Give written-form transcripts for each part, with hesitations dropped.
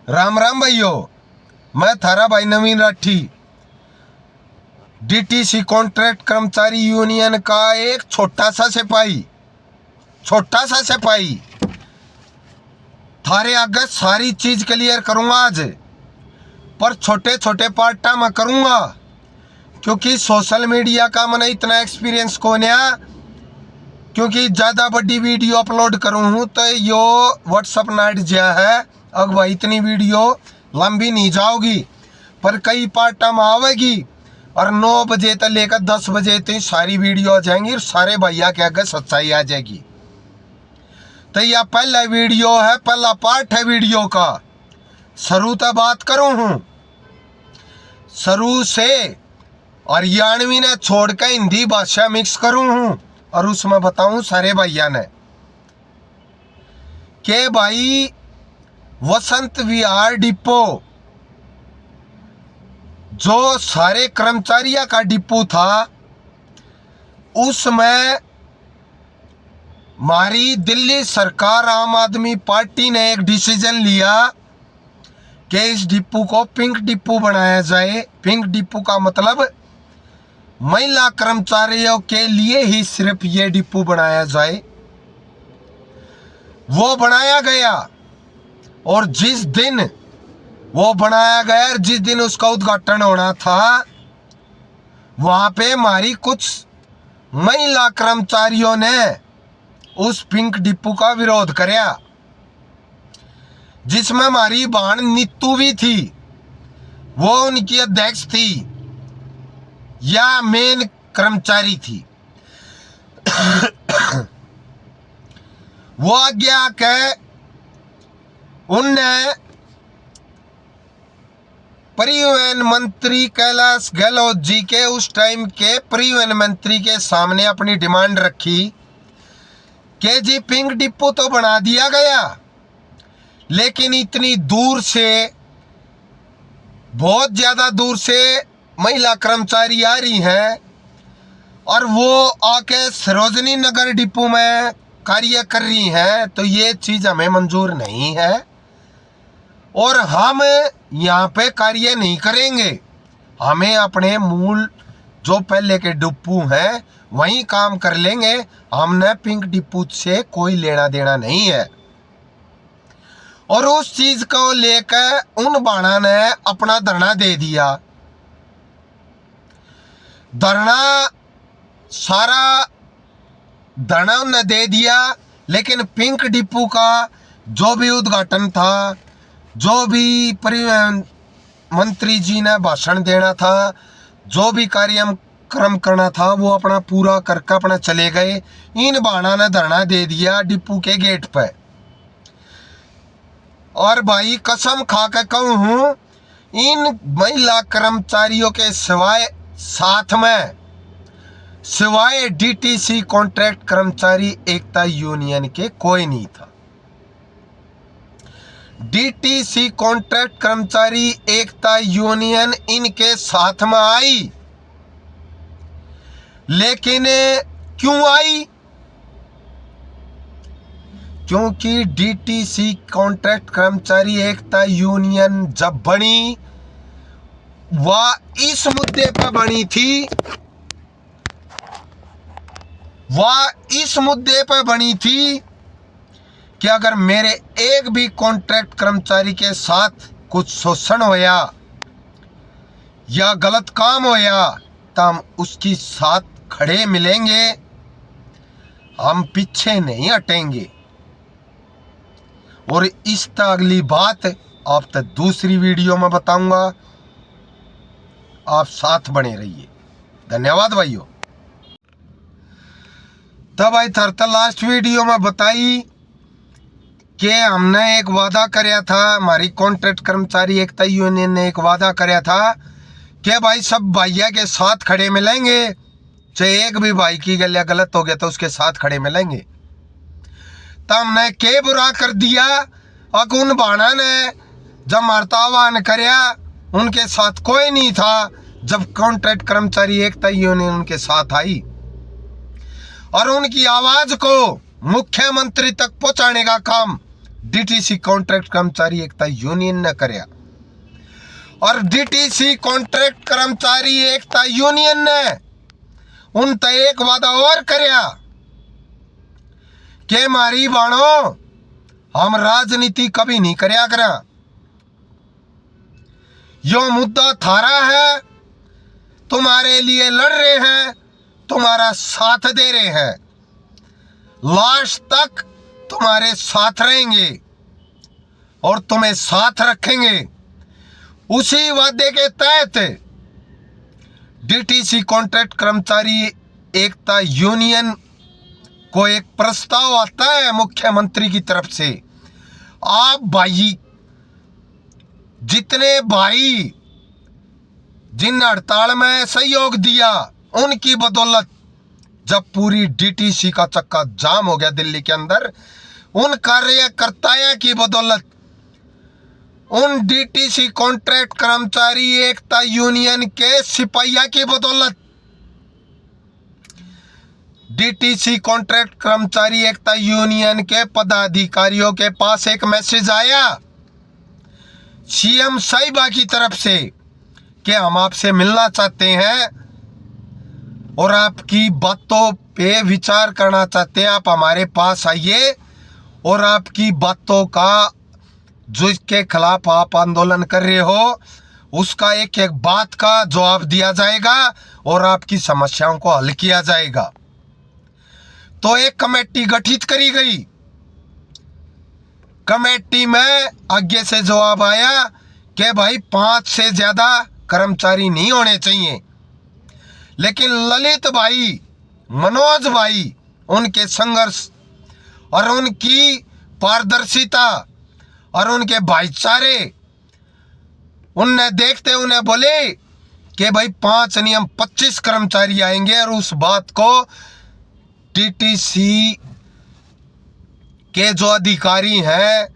राम राम भाइयों, मैं थारा भाई नवीन राठी, डीटीसी कॉन्ट्रैक्ट कर्मचारी यूनियन का एक छोटा सा सिपाही थारे आगे सारी चीज क्लियर करूंगा आज, पर छोटे छोटे पार्टा में करूंगा क्योंकि सोशल मीडिया का मैंने इतना एक्सपीरियंस को नया, क्योंकि ज़्यादा बड़ी वीडियो अपलोड करूँ हूँ तो यो व्हाट्सअप नाइट जा है। अब भाई इतनी वीडियो लंबी नहीं जाओगी, पर कई पार्टा में आवेगी और 9 बजे तक लेकर 10 बजे तक सारी वीडियो आ जाएंगी और सारे भैया के आगे सच्चाई आ जाएगी। तो यह पहला वीडियो है, पहला पार्ट है वीडियो का। शुरू तो बात करूँ हूँ, शुरू से हरियाणवी ने छोड़ कर हिंदी भाषा मिक्स करूँ हूँ और उसमें बताऊँ सारे भैया ने के भाई वसंत विहार डिपो जो सारे कर्मचारियों का डिपो था, उसमें हमारी दिल्ली सरकार आम आदमी पार्टी ने एक डिसीजन लिया कि इस डिपो को पिंक डिपो बनाया जाए। पिंक डिपो का मतलब महिला कर्मचारियों के लिए ही सिर्फ ये डिपो बनाया जाए। वो बनाया गया और जिस दिन वो बनाया गया और जिस दिन उसका उद्घाटन होना था, वहां पे हमारी कुछ महिला कर्मचारियों ने उस पिंक डिपो का विरोध किया, जिसमें हमारी बहन नीतू भी थी। वो उनकी अध्यक्ष थी या मेन कर्मचारी थी। वो आज्ञा के उनने परिवहन मंत्री कैलाश गहलोत जी के, उस टाइम के परिवहन मंत्री के सामने अपनी डिमांड रखी कि जी पिंक डिपो तो बना दिया गया, लेकिन इतनी दूर से, बहुत ज्यादा दूर से महिला कर्मचारी आ रही हैं और वो आके सरोजनी नगर डिपो में कार्य कर रही हैं, तो ये चीज हमें मंजूर नहीं है और हम यहाँ पे कार्य नहीं करेंगे। हमें अपने मूल जो पहले के डिपो हैं वहीं काम कर लेंगे, हमने पिंक डिपो से कोई लेना देना नहीं है। और उस चीज को लेकर उन बाणा ने अपना धरना दे दिया। सारा धरना उन्होंने दे दिया, लेकिन पिंक डिपो का जो भी उद्घाटन था, जो भी परिवहन मंत्री जी ने भाषण देना था, जो भी कार्यक्रम करना था, वो अपना पूरा करके अपना चले गए। इन बाणा ने धरना दे दिया डिपो के गेट पे। और भाई कसम खा के कहूँ हूँ, इन महिला कर्मचारियों के साथ में सिवाय डीटीसी कॉन्ट्रैक्ट कर्मचारी एकता यूनियन के कोई नहीं था। डीटीसी कॉन्ट्रैक्ट कर्मचारी एकता यूनियन इनके साथ में आई, लेकिन क्यों आई? क्योंकि डीटीसी कॉन्ट्रैक्ट कर्मचारी एकता यूनियन जब बनी, वह इस मुद्दे पर बनी थी, कि अगर मेरे एक भी कॉन्ट्रैक्ट कर्मचारी के साथ कुछ शोषण होया या गलत काम होया तो हम उसकी साथ खड़े मिलेंगे, हम पीछे नहीं हटेंगे। और इस अगली बात आप तक दूसरी वीडियो में बताऊंगा, आप साथ बने रहिए। धन्यवाद भाइयों। तब भाई थरता लास्ट वीडियो में बताई कि हमने एक वादा कराया था, हमारी कॉन्ट्रैक्ट कर्मचारी एकता यूनियन ने एक वादा कराया था कि भाई सब भैया के साथ खड़े मिलेंगे, चाहे एक भी भाई की गलिया गलत हो गया तो उसके साथ खड़े मिलेंगे। तो हमने के बुरा कर दिया। अकुन बाणा ने जब मरता आह्वान कराया, उनके साथ कोई नहीं था। जब कॉन्ट्रैक्ट कर्मचारी एकता यूनियन उनके साथ आई और उनकी आवाज को मुख्यमंत्री तक पहुंचाने का काम डीटीसी कॉन्ट्रैक्ट कर्मचारी एकता यूनियन ने करया। और डीटीसी कॉन्ट्रैक्ट कर्मचारी एकता यूनियन ने उन ते एक वादा और करया के मारी बाणो हम राजनीति कभी नहीं करया करा, यो मुद्दा थारा है, तुम्हारे लिए लड़ रहे हैं, तुम्हारा साथ दे रहे हैं, लास्ट तक तुम्हारे साथ रहेंगे और तुम्हें साथ रखेंगे। उसी वादे के तहत डीटीसी कॉन्ट्रैक्ट कर्मचारी एकता यूनियन को एक प्रस्ताव आता है मुख्यमंत्री की तरफ से, आप भाई जितने भाई जिन हड़ताल में सहयोग दिया उनकी बदौलत जब पूरी डीटीसी का चक्का जाम हो गया दिल्ली के अंदर, उन कार्यकर्ताओं की बदौलत, उन डीटीसी कॉन्ट्रैक्ट कर्मचारी एकता यूनियन के सिपाहिया की बदौलत डीटीसी कॉन्ट्रैक्ट कर्मचारी एकता यूनियन के पदाधिकारियों के पास एक मैसेज आया सीएम साहिबा की तरफ से कि हम आपसे मिलना चाहते हैं और आपकी बातों पे विचार करना चाहते हैं, आप हमारे पास आइए और आपकी बातों का जो इसके खिलाफ आप आंदोलन कर रहे हो उसका एक एक बात का जवाब दिया जाएगा और आपकी समस्याओं को हल किया जाएगा। तो एक कमेटी गठित करी गई। कमेटी में आगे से जवाब आया कि भाई 5 से ज्यादा कर्मचारी नहीं होने चाहिए, लेकिन ललित भाई, मनोज भाई, उनके संघर्ष और उनकी पारदर्शिता और उनके भाईचारे, उनने देखते उन्हें बोले कि भाई 5 नियम 25 कर्मचारी आएंगे और उस बात को डीटीसी के जो अधिकारी हैं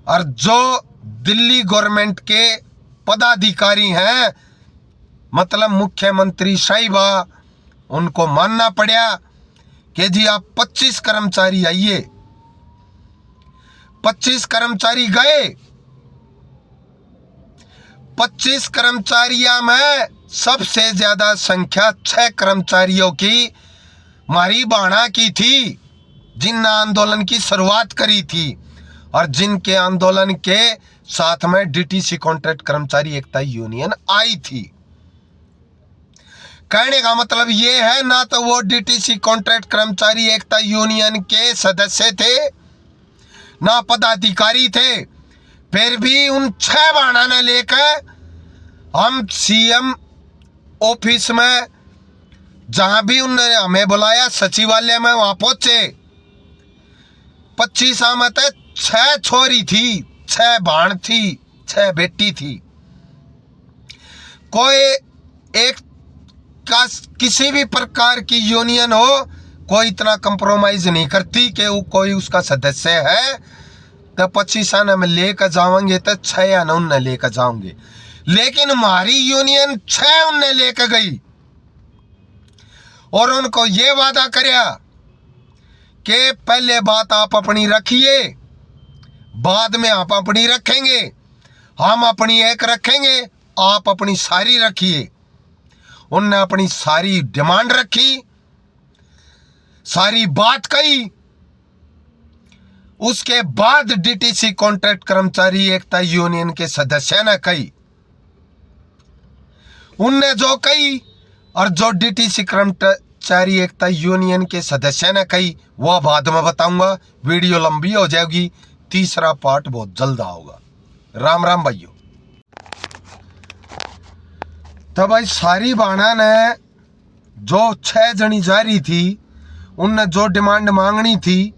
और जो दिल्ली गवर्नमेंट के पदाधिकारी हैं, मतलब मुख्यमंत्री साहिबा, उनको मानना पड़ा कि जी आप 25 कर्मचारी आइए। 25 कर्मचारी गए। 25 कर्मचारियों में सबसे ज्यादा संख्या 6 कर्मचारियों की मारी बाणा की थी, जिनने आंदोलन की शुरुआत करी थी और जिनके आंदोलन के साथ में डीटीसी कॉन्ट्रैक्ट कर्मचारी एकता यूनियन आई थी। कहने का मतलब ये है, ना तो वो डीटीसी कॉन्ट्रैक्ट कर्मचारी एकता यूनियन के सदस्य थे ना पदाधिकारी थे, फिर भी उन 6 बाणा ने लेकर हम सीएम ऑफिस में, जहां भी उन्होंने हमें बुलाया सचिवालय में, वहां पहुंचे। 25 आमत है, 6 छोरी थी, 6 भाण थी, 6 बेटी थी। कोई एक का किसी भी प्रकार की यूनियन हो, कोई इतना कंप्रोमाइज नहीं करती कि वो कोई उसका सदस्य है तो 25 आना में लेकर जाओगे तो 6 आना उन्हें लेकर जाओगे, लेकिन हमारी यूनियन 6 उन्हें लेकर गई और उनको ये वादा करया कि पहले बात आप अपनी रखिए, बाद में आप अपनी रखेंगे, हम अपनी एक रखेंगे, आप अपनी सारी रखिए। उनने अपनी सारी डिमांड रखी, सारी बात कही। उसके बाद डीटीसी कॉन्ट्रैक्ट कर्मचारी एकता यूनियन के सदस्य ने कही, उनने जो कही और जो डीटीसी कर्मचारी एकता यूनियन के सदस्य ने कही वह बाद में बताऊंगा, वीडियो लंबी हो जाएगी, तीसरा पार्ट बहुत जल्द आएगा। राम राम भाइयों। तो भाई सारी बाणा ने जो 6 जनी जा रही थी, उनने जो डिमांड मांगनी थी,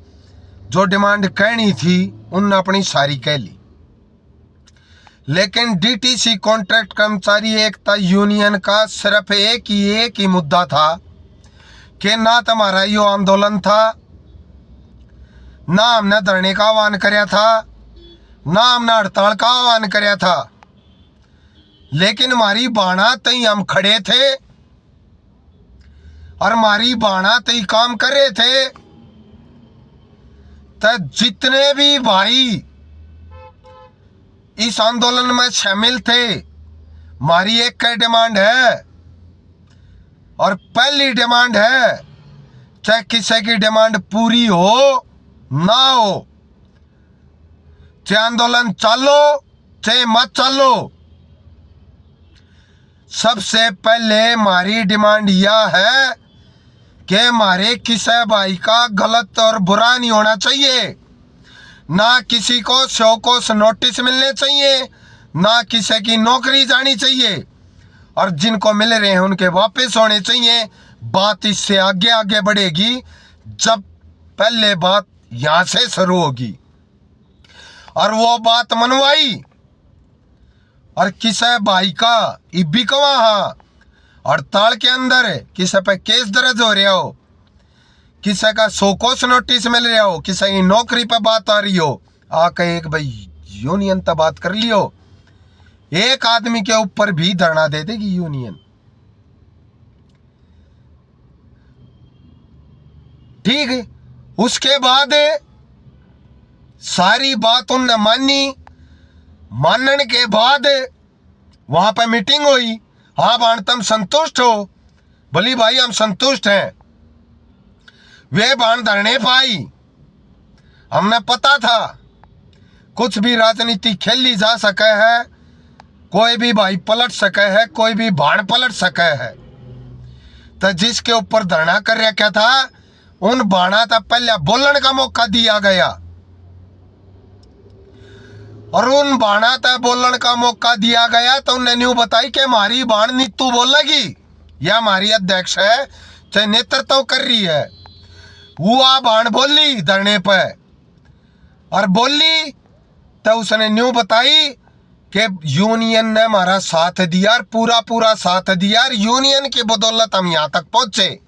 जो डिमांड कहनी थी, उनने अपनी सारी कह ली। लेकिन डीटीसी कॉन्ट्रैक्ट कर्मचारी एकता यूनियन का सिर्फ एक ही मुद्दा था कि ना तुम्हारा यो आंदोलन था, ना हमने धरने का आह्वान कराया था, ना हमने हड़ताल का आह्वान कराया था, लेकिन हमारी बाणा तई हम खड़े थे और हमारी बाणा तई काम कर रहे थे। तो जितने भी भाई इस आंदोलन में शामिल थे, हमारी एक ही डिमांड है और पहली डिमांड है, चाहे किसी की डिमांड पूरी हो ना हो, चाहे आंदोलन चालो चाहे मत चालो, सबसे पहले हमारी डिमांड यह है कि हमारे किसी भाई का गलत और बुरा नहीं होना चाहिए, ना किसी को शोकॉस नोटिस मिलने चाहिए, ना किसी की नौकरी जानी चाहिए, और जिनको मिल रहे हैं उनके वापस होने चाहिए। बात इससे आगे आगे बढ़ेगी जब पहले बात यहां से शुरू होगी, और वो बात मनवाई और किसी भाई का इब्बी को वहां हड़ताल के अंदर किसी पे केस दर्ज हो रहा हो, किसी का शोकॉस नोटिस मिल रहा हो, किसी की नौकरी पर बात आ रही हो, आके एक भाई यूनियन तक बात कर लियो, एक आदमी के ऊपर भी धरना दे देगी यूनियन। ठीक है, उसके बाद सारी बात उनने मानी, मानने के बाद वहां पर मीटिंग हुई। हाँ बाण तुम संतुष्ट हो? बोली भाई हम संतुष्ट हैं। वे बाण धरने पाई, हमने पता था कुछ भी राजनीति खेली जा सके है, कोई भी भाई पलट सके है, कोई भी बाण पलट सके है। तो जिसके ऊपर धरना कर रहा क्या था, उन बाणा था पहले बोलने का मौका दिया गया, और उन बाणा था बोलने का मौका दिया गया तो उन्हें न्यू बताई कि हमारी बाण नीतू बोलेगी, या हमारी अध्यक्ष है चाहे नेतृत्व कर रही है, वो बाण बोली धरने पे, और बोली तो उसने न्यू बताई कि यूनियन ने हमारा साथ दिया और पूरा पूरा साथ दिया, और यूनियन की बदौलत हम यहां तक पहुंचे,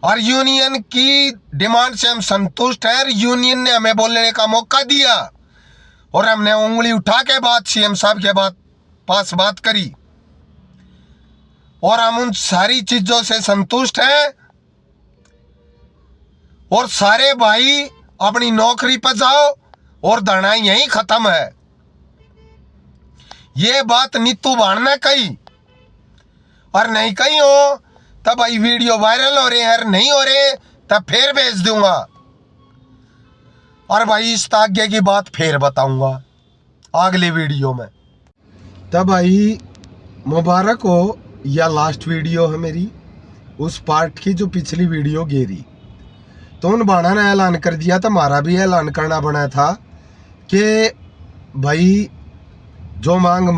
और यूनियन की डिमांड से हम संतुष्ट हैं। यूनियन ने हमें बोलने का मौका दिया और हमने उंगली उठा के बात सीएम साहब के पास बात करी, और हम उन सारी चीजों से संतुष्ट हैं, और सारे भाई अपनी नौकरी पर जाओ और धरना यहीं खत्म है। ये बात नीतू बाण ने कही, और नहीं कही हो तब भाई वीडियो वायरल हो रहे हैं, नहीं हो रहे तब फिर भेज दूंगा, और भाई इस आगे की बात फिर बताऊंगा अगले वीडियो में। तब भाई मुबारक हो, या लास्ट वीडियो है मेरी उस पार्ट की जो पिछली वीडियो गेरी, तो उन बाणा ने ऐलान कर दिया, तो हमारा भी ऐलान करना बना था कि भाई जो मांग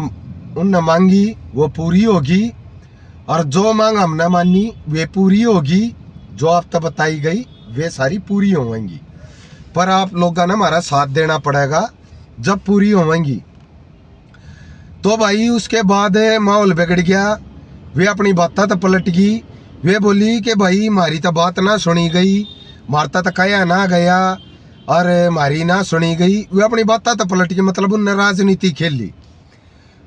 उनने मांगी वो पूरी होगी, और जो मांग हमने मानी वे पूरी होगी, जो आप तक बताई गई वे सारी पूरी होंगी, पर आप लोगों ने हमारा साथ देना पड़ेगा जब पूरी होंगी। तो भाई उसके बाद माहौल बिगड़ गया, वे अपनी बातें तो पलट गई, वे बोली कि भाई हमारी तो बात ना सुनी गई, मारता तो कया ना गया, और हमारी ना सुनी गई, वे अपनी बातें तो पलट गई, मतलब उनने राजनीति खेल ली।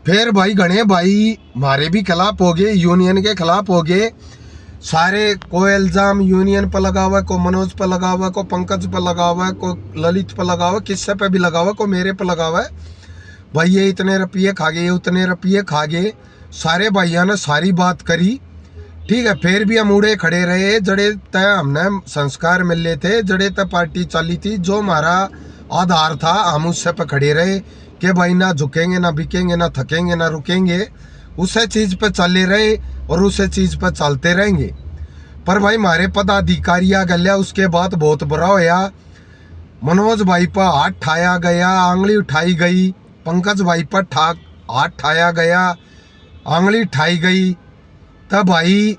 फिर भाई घने भाई हमारे भी खिलाफ हो गए, यूनियन के खिलाफ हो गए सारे, कोई इल्जाम यूनियन पर लगा हुआ है, को मनोज पर लगा हुआ है, को पंकज पर लगा हुआ है, को ललित पर लगा हुआ है, किससे पे भी लगा हुआ है, को मेरे पर लगा हुआ है, भाई ये इतने रुपये खा गए, उतने रुपये खा गए, सारे भाइयों ने सारी बात करी। ठीक है, फिर भी हम उड़े खड़े रहे, जड़े तय हमने संस्कार मिले थे, जड़े तय पार्टी चली थी, जो हमारा आधार था हम उससे पे खड़े रहे कि भाई ना झुकेंगे, ना बिकेंगे, ना थकेंगे, ना रुकेंगे, उसे चीज़ पे चले रहे और उसे चीज़ पे चलते रहेंगे। पर भाई हमारे पदाधिकारी आ गया, उसके बाद बहुत बुरा होया, मनोज भाई पर हाथ ठाया गया, आंगली उठाई गई, पंकज भाई पर हाथ ठाया गया, आंगली उठाई गई। तब भाई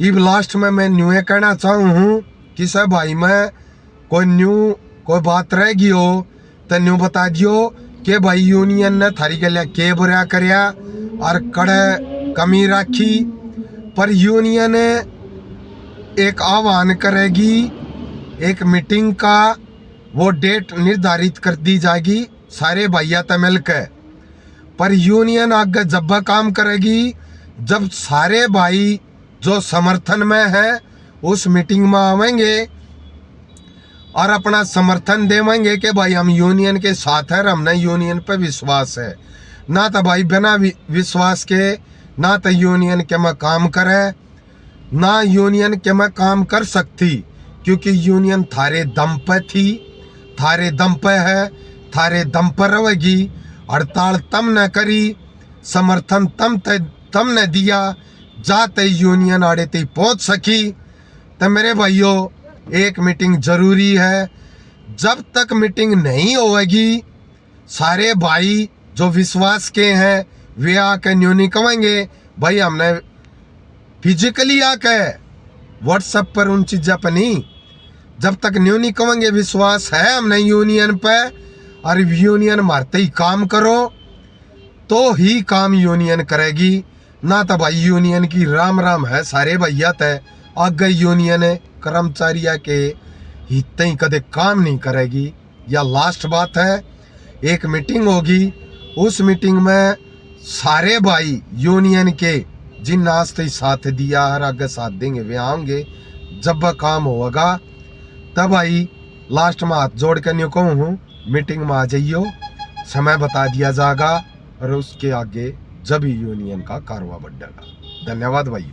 इब लास्ट में मैं न्यू कहना चाहूँ कि सब भाई में कोई बात रह गई हो तो न्यू बता दियो कि भाई यूनियन ने थारी गलिया के बुरा करया और कड़े कमी रखी, पर यूनियन एक आह्वान करेगी, एक मीटिंग का वो डेट निर्धारित कर दी जाएगी सारे भाइया तक मिलकर। पर यूनियन आगे जब काम करेगी जब सारे भाई जो समर्थन में है उस मीटिंग में आवेंगे और अपना समर्थन देवेंगे कि भाई हम यूनियन के साथ है, हमने यूनियन पे विश्वास है। ना तो भाई बिना विश्वास के ना तो यूनियन के मैं काम करे, ना यूनियन के मैं काम कर सकती, क्योंकि यूनियन थारे दम पे थी, थारे दम पे है, थारे दम पर रहेगी। हड़ताल तम न करी, समर्थन तम न दिया, जाते यूनियन आड़े ते पहुंच सकी। तो मेरे भाइयों, एक मीटिंग जरूरी है। जब तक मीटिंग नहीं होगी, सारे भाई जो विश्वास के हैं वे आके न्यू नहीं कहेंगे भाई हमने फिजिकली आके व्हाट्सएप पर उन चीज़ों पर नहीं। जब तक न्यू नहीं कहेंगे विश्वास है हमने यूनियन पे, और यूनियन मारते ही काम करो तो ही काम यूनियन करेगी। ना तो भाई यूनियन की राम राम है सारे भैया तय आगे यूनियन कर्मचारियों के हित ही कदे काम नहीं करेगी। या लास्ट बात है, एक मीटिंग होगी, उस मीटिंग में सारे भाई यूनियन के जिन आज तक साथ दिया और आगे साथ देंगे वे आएंगे। जब वह काम होगा तब भाई लास्ट में हाथ जोड़ कर न्यू कहूँ मीटिंग में आ जाइयो, समय बता दिया जाएगा और उसके आगे जब ही यूनियन का कारवा बढ़ेगा। धन्यवाद भाई।